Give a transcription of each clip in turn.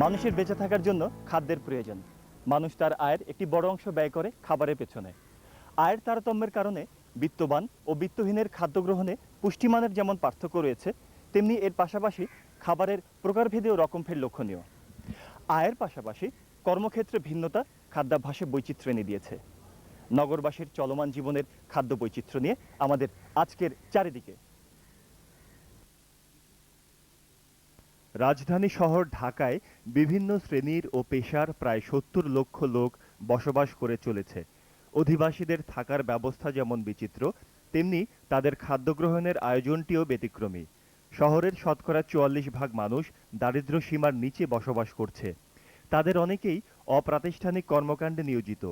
মানুষের বেঁচে থাকার জন্য খাদ্যের প্রয়োজন। মানুষ তার আয়ের একটি বড় অংশ ব্যয় করে খাবারের পেছনে। আয়ের তারতম্যের কারণে বিত্তবান ও বিত্তহীনের খাদ্য গ্রহণে পুষ্টিমানের যেমন পার্থক্য রয়েছে, তেমনি এর পাশাপাশি খাবারের প্রকারভেদেও রকমফের লক্ষণীয়। আয়ের পাশাপাশি কর্মক্ষেত্রে ভিন্নতা খাদ্যাভ্যাসে বৈচিত্র্য এনে দিয়েছে। নগরবাসীর চলমান জীবনের খাদ্য বৈচিত্র্য নিয়ে আমাদের আজকের চারিদিকে। রাজধানী শহর ঢাকায় বিভিন্ন শ্রেণীর ও পেশার প্রায় ৭০ লক্ষ লোক বসবাস করে চলেছে। অধিবাসীদের থাকার ব্যবস্থা যেমন বিচিত্র, তেমনি তাদের খাদ্য গ্রহণের আয়োজনটিও ব্যতিক্রমী। শহরের শতকরা ৪৪% মানুষ দারিদ্র্য সীমার নিচে বসবাস করছে। তাদের অনেকেই অপ্রাতিষ্ঠানিক কর্মকাণ্ডে নিয়োজিত।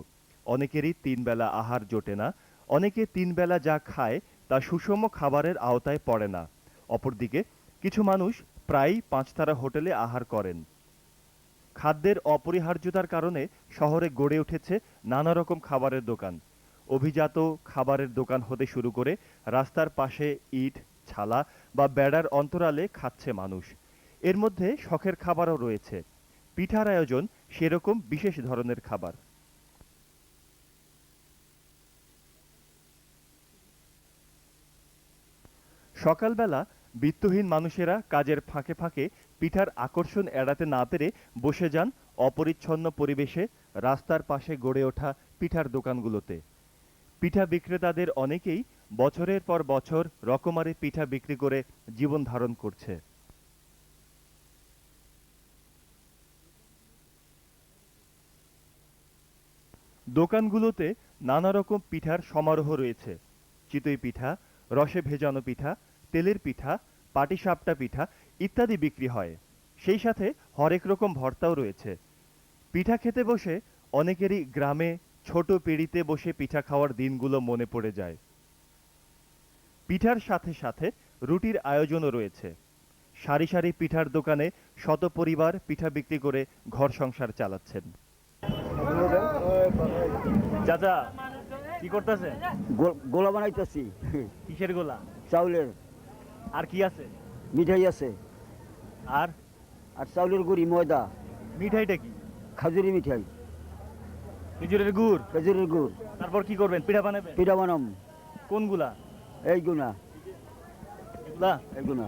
অনেকেরই ৩ বেলা আহার জোটে না। অনেকে ৩ বেলা যা খায় তা সুষম খাবারের আওতায় পড়ে না। অপরদিকে কিছু মানুষ প্রায়ই ৫ তারা হোটেলে আহার করেন। খাদ্যের অপরিহার্যতার কারণে শহরে গড়ে উঠেছে নানা রকম খাবারের দোকান। অভিজাত খাবারের দোকান হতে শুরু করে রাস্তার পাশে ইট, ছালা বা বেড়ার অন্তরালে খাচ্ছে মানুষ। এর মধ্যে শখের খাবারও রয়েছে। পিঠার আয়োজন সেরকম বিশেষ ধরনের খাবার। সকালবেলা বিত্তহীন মানুষেরা কাজের ফাঁকে ফাঁকে পিঠার আকর্ষণ এড়াতে না পেরে বসে যান অপরিচ্ছন্ন পরিবেশে রাস্তার পাশে গড়ে ওঠা পিঠার দোকানগুলোতে। পিঠা বিক্রেতাদের অনেকেই বছরের পর বছর রকমারি পিঠা বিক্রি করে জীবন ধারণ করছে। দোকানগুলোতে নানা রকম পিঠার সমারোহ রয়েছে। চিতই পিঠা, রসে ভেজানো পিঠা, তেলের পিঠা, পাটিসাপটা পিঠা ইত্যাদি বিক্রি হয়। সেই সাথে হরেক রকম ভর্তাও রয়েছে। পিঠা খেতে বসে অনেকেরই গ্রামে ছোট পিঁড়িতে বসে পিঠা খাওয়ার দিনগুলো মনে পড়ে যায়। পিঠার সাথে সাথে রুটির আয়োজনও রয়েছে। সারি সারি পিঠার দোকানে শত পরিবার পিঠা বিক্রি করে ঘর সংসার চালাচ্ছেন। চাচা, কি করতেছেন? গোলা বানাইতেছি। কিসের গোলা? চাউলের। আর কি আছে? মিঠাই আছে। আর আর চাউলের গুড়ি, ময়দা। মিঠাইটা কি? খাজুরি মিঠাই। খেজুরের গুড়? খেজুরের গুড়। তারপর কি করবেন? পিঠা বানাবেন? পিঠা বানাম। কোনগুলা? এইগুলা। এগুলা? এইগুলা।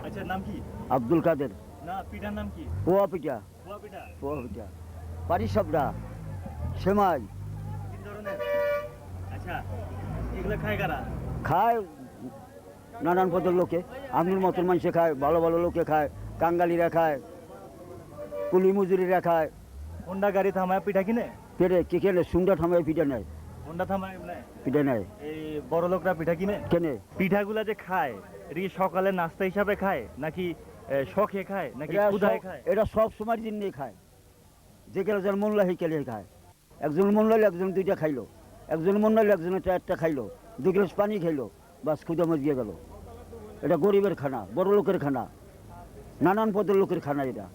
আচ্ছা, নাম কি? আব্দুল কাদের। না, পিঠার নাম কি? পোয়া পিঠা। পোয়া পিঠা? পোয়া পিঠা। পাটিসাপটা, সেমাই। 3 ধরনের। আচ্ছা, এগুলা খায় কারা? খায় নানান পদের লোকে। আপনার মতন মানুষে খায়, ভালো ভালো লোকে খায়, কাঙ্গালিরা খায়, কুলি মজুরিরা খায়। হোন্ডা গাড়ি থামায় পিঠা কিনে? পেরে কি কেনে সুন্দর থামায় পিঠা নেয়। হোন্ডা থামায় নেয়? পিঠা নেয়। এই বড় লোকরা পিঠা কিনে? কেনে। পিঠাগুলা যে খায়, এটা কি সকালে নাস্তা হিসাবে খায়, নাকি শখে খায়, নাকি ক্ষুধায় খায়? এটা সব সময়ের জন্যই খায়। যে কেউ যেন মন লাগে কেলে খায়। একজন মন লাগলে একজন 2টা খাইলো, একজন মন লাগলে একজন 4টা খাইলো, 2 গ্লাস পানি খাইলো, বাস ক্ষুধা মজিয়ে গেল। এটা গরিবের খানা, বড় লোকের খানা, নানান পদের লোকের খানা এটা।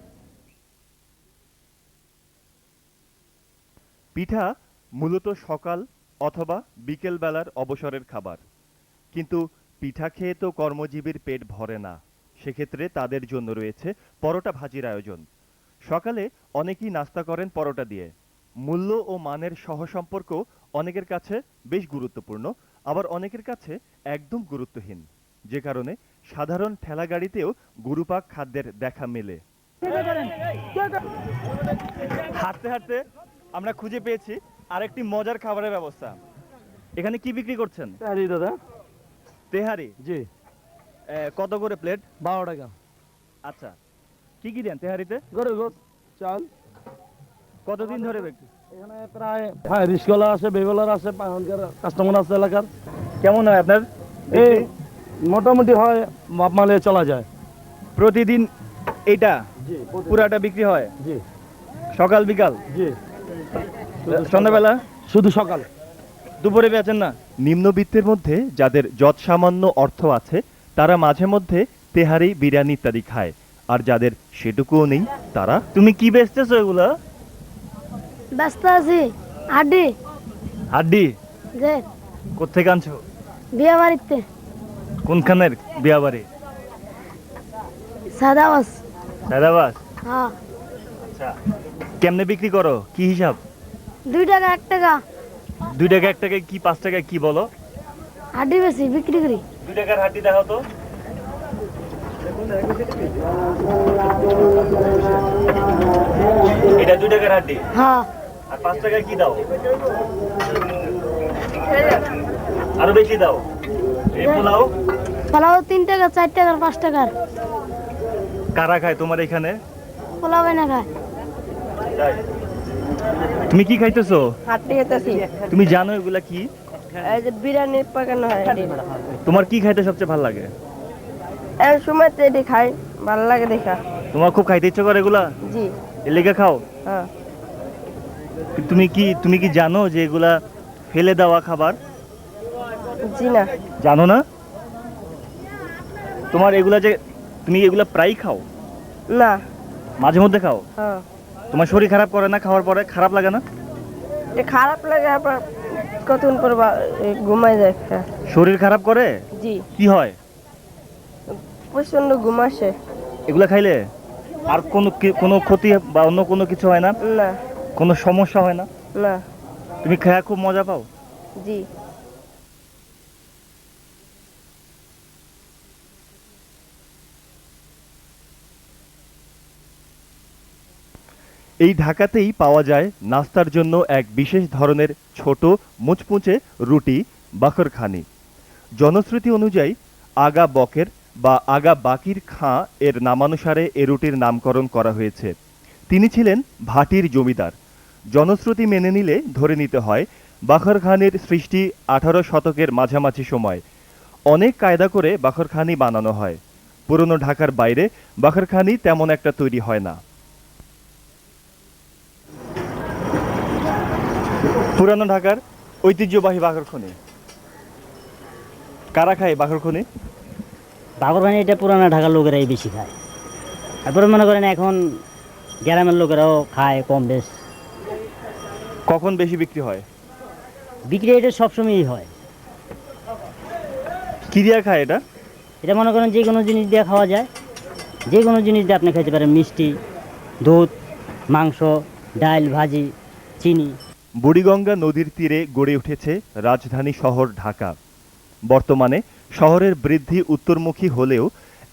পিঠা মূলত সকাল অথবা বিকেল বেলার অবসরের খাবার। কিন্তু পিঠা খেয়ে তো কর্মজীবীর পেট ভরে না। সেক্ষেত্রে তাদের জন্য রয়েছে পরোটা ভাজির আয়োজন। সকালে অনেকেই নাস্তা করেন পরোটা দিয়ে। মূল্য ও মানের সহসম্পর্ক অনেকের কাছে বেশ গুরুত্বপূর্ণ, আবার অনেকের কাছে একদম গুরুত্বহীন, যে কারণে সাধারণ ঠেলাগাড়িতেও গুরুপাক খাদ্যের দেখা মেলে। হাঁটতে হাঁটতে আমরা খুঁজে পেয়েছি আরেকটি মজার খাবারের ব্যবস্থা। এখানে কি বিক্রি করছেন? তেহারি দাদা। তেহারি? জি। কত করে প্লেট? 12 টাকা। আচ্ছা, কি কি দেন তেহারিতে? গরুর গোশত, চাল। কতদিন ধরে বিক্রি? এখানে প্রায় রিস্কলা আছে, বেগলার আছে, কাস্টমার আছে এলাকার। কেমন হয় আপনার? এই মোটামুটি হয়, মাপ মালে চলা যায়। প্রতিদিন এটা জি, পুরাটা বিক্রি হয়? জি। সকাল বিকাল? জি। সন্ধ্যাবেলা? শুধু সকাল। দুপুরে বেচেন না? নিম্নবিত্তের মধ্যে যাদের যৎসামান্য অর্থ আছে তারা মাঝে মধ্যে তেহারি, বিরিয়ানি ইত্যাদি খায়। আর যাদের সেটুকুও নেই তারা। তুমি কি বেচতেছো এগুলা? ব্যস্ত আছি। হাড্ডি। হাড্ডি? যে কোত্থেকে আনছো? বিয়া বাড়িতে। কোনখানের বিয়া বাড়ি? সাদাবাস। সাদাবাস? হ্যাঁ। আচ্ছা, কেমনে বিক্রি করো, কি হিসাব? 2 টাকা 1 টাকা 2 টাকা 1 টাকায় কি 5 টাকায় কি বলো? হাড্ডি বেশি বিক্রি করি। 2 টাকার হাড্ডি দেখাও তো। এটা 2 টাকার হাড্ডি, হ্যাঁ আর 5 টাকায় কি দাও? আরো বেশি দাও। এই পোলাও পোলাও 3 টাকা 4 টাকার 5 টাকার। কারা খায় তোমার এখানে? পোলাও বানা খায়। তুমি কি খাইতেছো? হাঁটতে খেতেছি। তুমি জানো এগুলা কি? এই যে বিরিয়ানি পাকানো হয় এটি। তোমার কি খাইতে সবচেয়ে ভালো লাগে? এর সময় তো এটি খাই, ভালো লাগে দেখা। তোমার খুব খাইতে ইচ্ছে করে এগুলা, জি এর লেগে খাও? হ্যাঁ। তুমি কি জানো যে এগুলা ফেলে দেওয়া খাবার? জি না। জানো না? তোমার এগুলা যে তুমি এগুলা প্রায় খাও? না। মাঝে মধ্যে খাও? হ্যাঁ। তোমার শরীর খারাপ করে না খাওয়ার পরে? খারাপ লাগে না? এটা খারাপ লাগে, আবার কতক্ষণ পর ঘুমাই যায়। হ্যাঁ। শরীর খারাপ করে? জি। কি হয়? প্রচন্ড ঘুম আসে। এগুলা খাইলে আর কোনো ক্ষতি বা অন্য কোনো কিছু হয় না? না। কোনো সমস্যা হয় না? না। তুমি খায়া খুব মজা পাও? জি। এই ঢাকাতেই পাওয়া যায় নাস্তার জন্য এক বিশেষ ধরনের ছোট মুচমুচে রুটি, বাখরখানি। জনশ্রুতি অনুযায়ী আগা বকের বা আগা বাকির খাঁ এর নামানুসারে এ রুটির নামকরণ করা হয়েছে। তিনি ছিলেন ভাটির জমিদার। জনশ্রুতি মেনে নিলে ধরে নিতে হয় বাখরখানির সৃষ্টি 18 শতকের মাঝামাঝি সময়। অনেক কায়দা করে বাখরখানি বানানো হয়। পুরনো ঢাকার বাইরে বাখরখানি তেমন একটা তৈরি হয় না। পুরানো ঢাকার ঐতিহ্যবাহী বাখরখনি কারা খায়? বাখরখনি বাগরখানি এটা পুরানা ঢাকার লোকেরাই বেশি খায়। তারপরে মনে করেন এখন গ্রামের লোকেরাও খায় কম বেশ। কখন বেশি বিক্রি হয়? বিক্রি এটা সবসময়ই হয়। কি দিয়া খায় এটা? এটা মনে করেন যে কোনো জিনিস দিয়ে খাওয়া যায়, যে কোনো জিনিস দিয়ে আপনি খাইতে পারেন। মিষ্টি, দুধ, মাংস, ডাল, ভাজি, চিনি। বুড়িগঙ্গা নদীর তীরে গড়ে উঠেছে রাজধানী শহর ঢাকা। বর্তমানে শহরের বৃদ্ধি উত্তরমুখী হলেও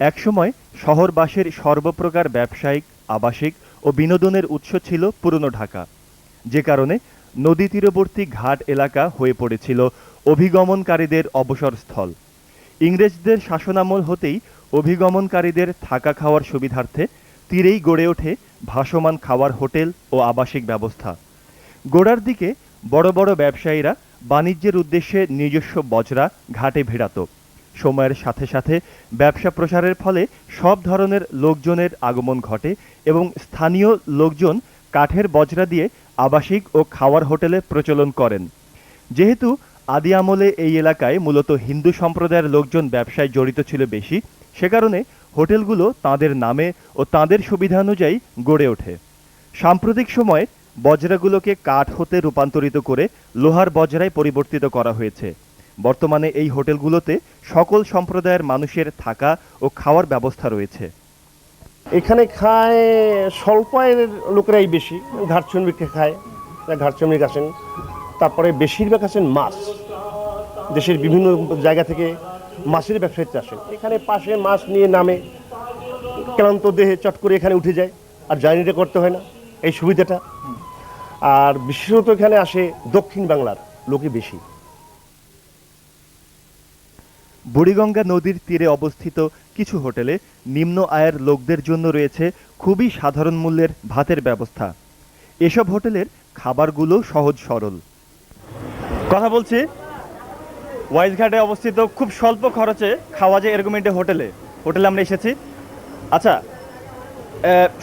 একসময় শহরবাসীর সর্বপ্রকার ব্যবসায়িক, আবাসিক ও বিনোদনের উৎস ছিল পুরনো ঢাকা, যে কারণে নদী তীরবর্তী ঘাট এলাকা হয়ে পড়েছিল অভিগমনকারীদের অবসরস্থল। ইংরেজদের শাসনামল হতেই অভিগমনকারীদের থাকা খাওয়ার সুবিধার্থে তীরেই গড়ে ওঠে ভাসমান খাওয়ার হোটেল ও আবাসিক ব্যবস্থা। গোড়ার দিকে বড় বড় ব্যবসায়ীরা বাণিজ্যের উদ্দেশ্যে নিজস্ব বজরা ঘাটে ভিড়াত। সময়ের সাথে সাথে ব্যবসা প্রসারের ফলে সব ধরনের লোকজনের আগমন ঘটে এবং স্থানীয় লোকজন কাঠের বজরা দিয়ে আবাসিক ও খাওয়ার হোটেলে প্রচলন করেন। যেহেতু আদি আমলে এই এলাকায় মূলত হিন্দু সম্প্রদায়ের লোকজন ব্যবসায় জড়িত ছিল বেশি, সে কারণে হোটেলগুলো তাঁদের নামে ও তাঁদের সুবিধানুযায়ী গড়ে ওঠে। সাম্প্রতিক সময়ে বজরাগুলোকে কাঠ হতে রূপান্তরিত করে লোহার বজরায় পরিবর্তিত করা হয়েছে। বর্তমানে এই হোটেলগুলোতে সকল সম্প্রদায়ের মানুষের থাকা ও খাওয়ার ব্যবস্থা রয়েছে। এখানে খায় স্বল্প আয়ের লোকেরাই বেশি, ঘাট শ্রমিককে খায়, ঘাট শ্রমিক আসেন। তারপরে বেশিরভাগ আসেন মাছ, দেশের বিভিন্ন জায়গা থেকে মাছের ব্যবসায়ীতে আসেন। এখানে পাশে মাছ নিয়ে নামে, ক্লান্ত দেহে চট করে এখানে উঠে যায়, আর জার্নিটা করতে হয় না, এই সুবিধাটা। আর বিশেষত এখানে আসে দক্ষিণ বাংলার লোকে বেশি। বুড়িগঙ্গা নদীর তীরে অবস্থিত কিছু হোটেলে নিম্ন আয়ের লোকদের জন্য রয়েছে খুবই সাধারণ মূল্যের ভাতের ব্যবস্থা। এসব হোটেলের খাবারগুলো সহজ সরল। কথা বলছি ওয়াইজঘাটে অবস্থিত খুব স্বল্প খরচে খাওয়া যায় এরকম একটা হোটেলে আমরা এসেছি। আচ্ছা,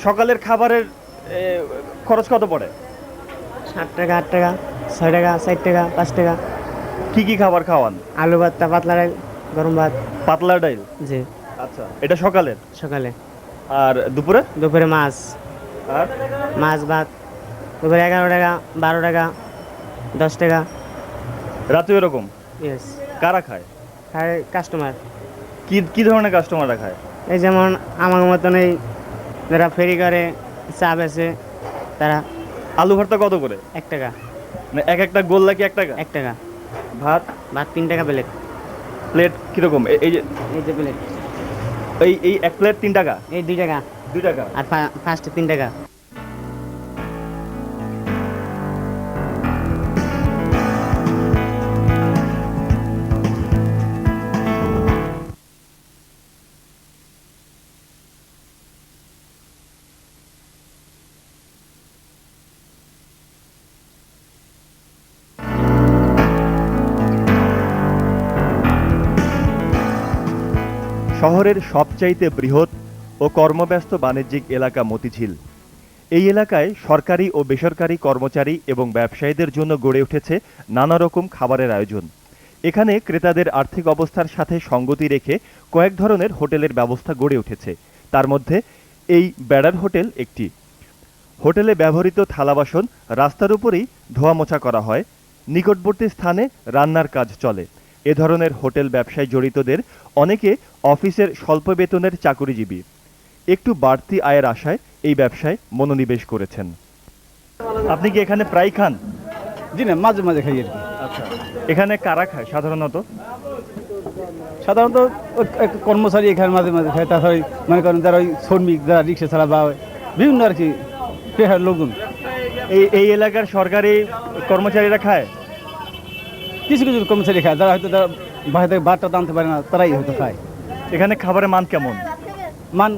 সকালের খাবারের খরচ কত পড়ে? 7 টাকা, 8 টাকা, 6 টাকা, 4 টাকা, 5 টাকা। কি কি খাবার খাওয়ান? আলু ভর্তা, পাতলা ডাল, গরম ভাত। পাতলা ডাইল? জি। আচ্ছা, এটা সকালের। সকালে। আর দুপুরে? দুপুরে মাছ। আর মাছ ভাত। দুপুরে 11 টাকা, 12 টাকা, 10 টাকা। রাতে এরকম? ইয়েস। কারা খায়? খায় কাস্টমার। কি কি ধরনের কাস্টমাররা খায়? এই যেমন আমার মতন এই যারা ফেরি করে, চা বেচে, তারা আলু ভর্তা কত করে? 1 টাকা। মানে এক একটা গোল্লা কি 1 টাকা? 1 টাকা। ভাত ভাত 3 টাকা প্লেট। প্লেট কিরকম? এই যে এই যে প্লেট, এই এক প্লেট 3 টাকা? এই 2 টাকা। 2 টাকা। আর ফার্স্টে 3 টাকা। শহরের সবচাইতে বৃহৎ ও কর্মব্যস্ত বাণিজ্যিক এলাকা মতিঝিল। এই এলাকায় সরকারি ও বেসরকারি কর্মচারী এবং ব্যবসায়ীদের জন্য গড়ে উঠেছে নানা রকম খাবারের আয়োজন। এখানে ক্রেতাদের আর্থিক অবস্থার সাথে সঙ্গতি রেখে কয়েক ধরনের হোটেলের ব্যবস্থা গড়ে উঠেছে। তার মধ্যে এই বেড়ার হোটেল একটি। হোটেলে ব্যবহৃত থালাবাসন রাস্তার উপরেই ধোয়া মোছা করা হয়। নিকটবর্তী স্থানে রান্নার কাজ চলে। এ ধরনের হোটেল ব্যবসায় জড়িতদের অনেকে অফিসের স্বল্প বেতনের চাকুরিজীবী। একটু বাড়তি আয়ের আশায় এই ব্যবসায় মনোনিবেশ করেছেন। আপনি কি এখানে প্রায় খান? জি না, মাঝে মাঝে খাই আর কি। আচ্ছা, এখানে কারা খায় সাধারণত? সাধারণত কর্মচারী এখানে মাঝে মাঝে খায়, তাছাড়া মনে করেন যারা ওই শ্রমিক, যারা রিক্সা চালা বা বিভিন্ন আর কি পেশার লোকজন। এই এলাকার সরকারি কর্মচারীরা খায়? কিছু কিছু কর্মচারী খায়, যারা হয়তো বাইরে থেকে ভাতটা আনতে পারে না, তারাই হয়তো খায়। এখানে খাবারের মান কেমন? মান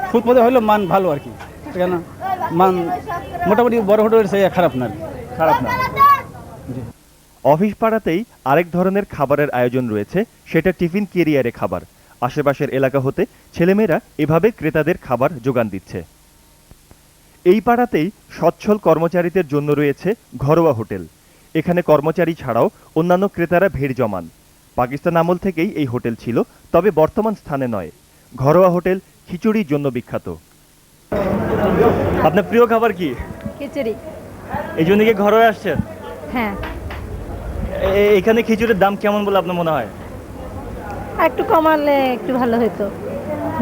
ফুড পদে হলেও মান ভালো আর কি। কেন মান মোটামুটি বড় হোটেলের সেই খারাপ না আর কি। খারাপ না। অফিস পাড়াতেই আরেক ধরনের খাবারের আয়োজন রয়েছে, সেটা টিফিন কেরিয়ারে খাবার। আশেপাশের এলাকা হতে ছেলেমেয়েরা এভাবে ক্রেতাদের খাবার যোগান দিচ্ছে। এই পাড়াতেই সচ্ছল কর্মচারীদের জন্য রয়েছে ঘরোয়া হোটেল। এখানে কর্মচারী ছাড়াও অন্যান্য ক্রেতারা ভিড় জমান। পাকিস্তান আমল থেকেই এই হোটেল ছিল, তবে বর্তমান স্থানে নয়। ঘরোয়া হোটেল খিচুড়ির জন্য বিখ্যাত। আপনার প্রিয় খাবার কি? খিচুড়ি। এই জন্য কি ঘরোয়া আসছেন? হ্যাঁ। এখানে খিচুড়ির দাম কেমন বলে আপনার মনে হয়? আর একটু কমালে একটু ভালো হতো।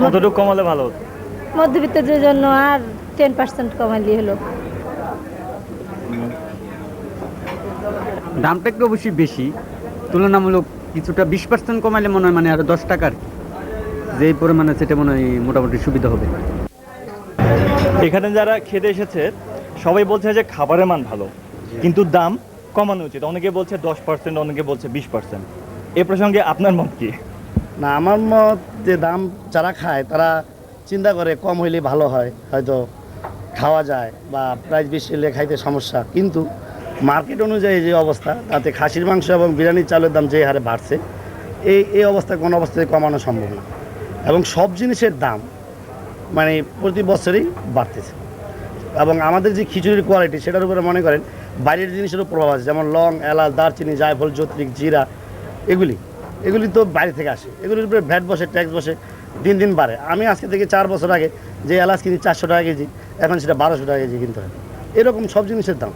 কতটুকু কমালে ভালো হতো? মধ্যবিত্তদের জন্য আর 10% কমালি হলো। দামটা একটু অবশ্যই বেশি, তুলনামূলক কিছুটা 20% কমাইলে মনে হয়, মানে আরো 10 টাকার যে পরিমাণে, সেটা মনে হয় মোটামুটি সুবিধা হবে। এখানে যারা খেতে এসেছে সবাই বলছে যে খাবারের মান ভালো, কিন্তু দাম কমানো উচিত। অনেকে বলছে 10%, অনেকে বলছে 20%। এ প্রসঙ্গে আপনার মত কি? না, আমার মত যে দাম যারা খায় তারা চিন্তা করে কম হইলে ভালো হয়, হয়তো খাওয়া যায়, বা প্রাইস বেশি হলে খাইতে সমস্যা। কিন্তু মার্কেট অনুযায়ী যে অবস্থা, তাতে খাসির মাংস এবং বিরিয়ানির চালের দাম যে হারে বাড়ছে, এই অবস্থায় কোনো অবস্থায় কমানো সম্ভব না। এবং সব জিনিসের দাম মানে প্রতি বছরই বাড়তেছে। এবং আমাদের যে খিচুড়ির কোয়ালিটি, সেটার উপরে মনে করেন বাইরের জিনিসেরও প্রভাব আছে, যেমন লং, এলাচ, দারচিনি, জায়ফল, জত্রিক, জিরা, এগুলি তো বাইরে থেকে আসে। এগুলির উপরে ভ্যাট বসে, ট্যাক্স বসে, দিন দিন বাড়ে। আমি আজকে থেকে 4 বছর আগে যে এলাচ কিনি 400 টাকা কেজি, এখন সেটা 1200 টাকা কেজি কিনতে হয়। এরকম সব জিনিসের দাম,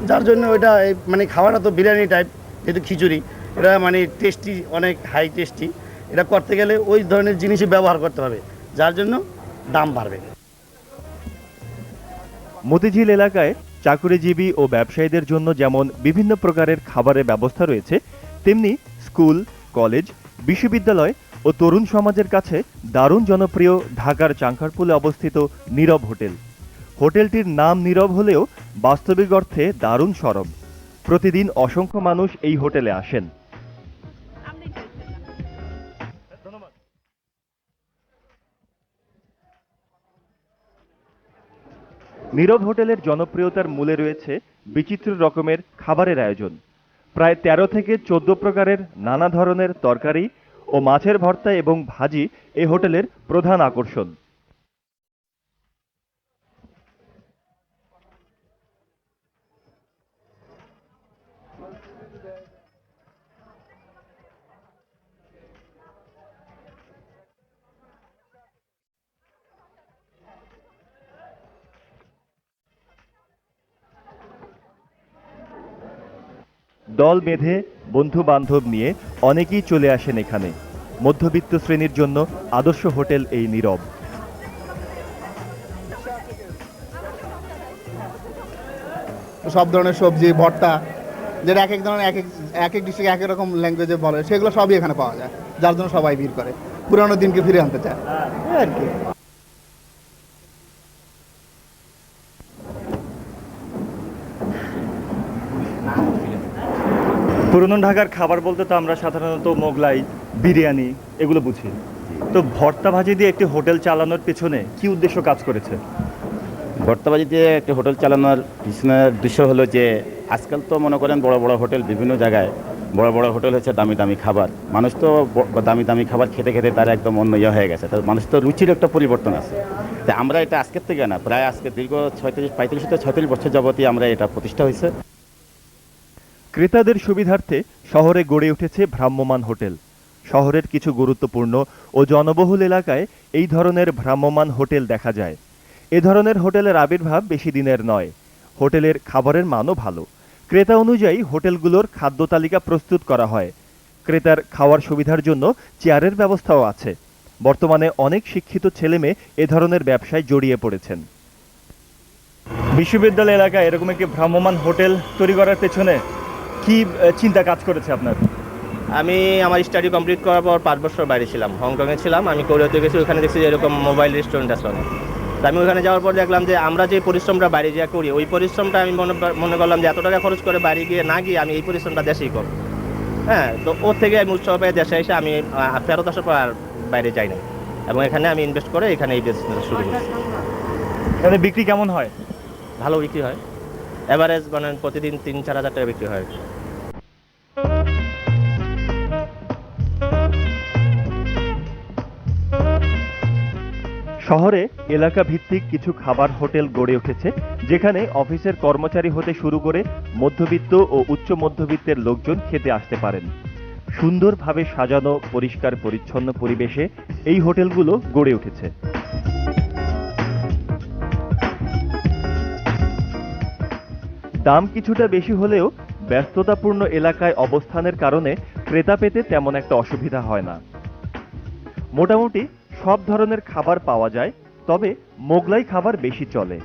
যার জন্য ওইটা মানে খাওয়াটা তো বিরিয়ানি টাইপ, যেহেতু খিচুড়ি, এটা মানে টেস্টি, অনেক হাই টেস্টি। এটা করতে গেলে ওই ধরনের জিনিসই ব্যবহার করতে হবে, যার জন্য দাম বাড়বে। মতিঝিল এলাকায় চাকুরিজীবী ও ব্যবসায়ীদের জন্য যেমন বিভিন্ন প্রকারের খাবারের ব্যবস্থা রয়েছে, তেমনি স্কুল, কলেজ, বিশ্ববিদ্যালয় ও তরুণ সমাজের কাছে দারুণ জনপ্রিয় ঢাকার চাঙ্কারপুলে অবস্থিত নীরব হোটেল। হোটেলটির নাম নীরব হলেও বাস্তবিক অর্থে দারুণ সরব। প্রতিদিন অসংখ্য মানুষ এই হোটেলে আসেন। নীরব হোটেলের জনপ্রিয়তার মূলে রয়েছে বিচিত্র রকমের খাবারের আয়োজন। প্রায় 13 থেকে 14 প্রকারের নানা ধরনের তরকারি ও মাছের ভর্তা এবং ভাজি এই হোটেলের প্রধান আকর্ষণ। দল বেঁধে বন্ধু বান্ধব নিয়ে অনেকেই চলে আসেন এখানে। মধ্যবিত্ত শ্রেণীর জন্য আদর্শ হোটেল এই নীরব। সব ধরনের সবজি, ভর্তা, যেটা এক এক ধরনের এক এক ডিস্ট্রিক্টে এক এক রকম ল্যাঙ্গুয়েজে বলে, সেগুলো সবই এখানে পাওয়া যায়, যার জন্য সবাই ভিড় করে, পুরানো দিনকে ফিরে আনতে চায় এই আর কি। পুরনো ঢাকার খাবার বলতে তো আমরা সাধারণত মোগলাই, বিরিয়ানি এগুলো বুঝি। তো ভর্তা ভাজি দিয়ে একটি হোটেল চালানোর পেছনে কি উদ্দেশ্য কাজ করেছে? ভর্তাবাজি দিয়ে একটি হোটেল চালানোর পিছনের দৃশ্য হলো যে আজকাল তো মনে করেন বড় বড় হোটেল বিভিন্ন জায়গায়, বড় বড় হোটেল হচ্ছে দামি দামি খাবার, মানুষ তো দামি দামি খাবার খেতে খেতে তার একদম অন্য হয়ে গেছে, তার মানুষ তো রুচির একটা পরিবর্তন আছে। তাই আমরা এটা আজকের থেকে না, প্রায় আজকে দীর্ঘ 35 বছর যাবতই আমরা এটা প্রতিষ্ঠা হয়েছে। ক্রেতাদের সুবিধার্থে শহরে গড়ে উঠেছে ভ্রাম্যমাণ হোটেল। শহরের কিছু গুরুত্বপূর্ণ ও জনবহুল এলাকায় এই ধরনের ভ্রাম্যমাণ হোটেল দেখা যায়। এ ধরনের হোটেলের আবির্ভাব বেশি দিনের নয়। হোটেলের খাবারের মানও ভালো। ক্রেতা অনুযায়ী হোটেলগুলোর খাদ্য তালিকা প্রস্তুত করা হয়। ক্রেতার খাওয়ার সুবিধার জন্য চেয়ারের ব্যবস্থাও আছে। বর্তমানে অনেক শিক্ষিত ছেলেমেয়ে এ ধরনের ব্যবসায় জড়িয়ে পড়েছেন। বিশ্ববিদ্যালয় এলাকায় এরকম একটি ভ্রাম্যমাণ হোটেল তৈরি করার পেছনে কি চিন্তা কাজ করেছে আপনার? আমি আমার স্টাডি কমপ্লিট করার পর 5 বছর বাইরে ছিলাম, হংকংয়ে ছিলাম। আমি কোরিয়াতে গেছি, ওখানে দেখছি যে এরকম মোবাইল রেস্টুরেন্ট আছে অনেক। তো আমি ওখানে যাওয়ার পর দেখলাম যে আমরা যে পরিশ্রমটা বাইরে গিয়ে করি, ওই পরিশ্রমটা আমি মনে করলাম যে এত টাকা খরচ করে বাইরে গিয়ে না গিয়ে আমি এই পরিশ্রমটা দেশেই করব। হ্যাঁ, তো ওর থেকে আমি উৎসাহ পেয়ে দেশে এসে আমি ফেরত আসার পর আর বাইরে যাই না, এবং এখানে আমি ইনভেস্ট করে এখানে এই বিজনেস শুরু করেছি। এখানে বিক্রি কেমন হয়? ভালো বিক্রি হয়, এভারেজ মানে প্রতিদিন 3-4 হাজার টাকা বিক্রি হয়। শহরে এলাকা ভিত্তিক কিছু খাবার হোটেল গড়ে উঠেছে, যেখানে অফিসের কর্মচারী হতে শুরু করে মধ্যবিত্ত ও উচ্চ মধ্যবিত্তের লোকজন খেতে আসতে পারেন। সুন্দরভাবে সাজানো, পরিষ্কার পরিচ্ছন্ন পরিবেশে এই হোটেলগুলো গড়ে উঠেছে। দাম কিছুটা বেশি হলেও ব্যস্ততাপূর্ণ এলাকায় অবস্থানের কারণে ক্রেতা পেতে তেমন একটা অসুবিধা হয় না। মোটামুটি সব ধরনের খাবার পাওয়া যায়, তবে মোগলাই খাবার বেশি চলে।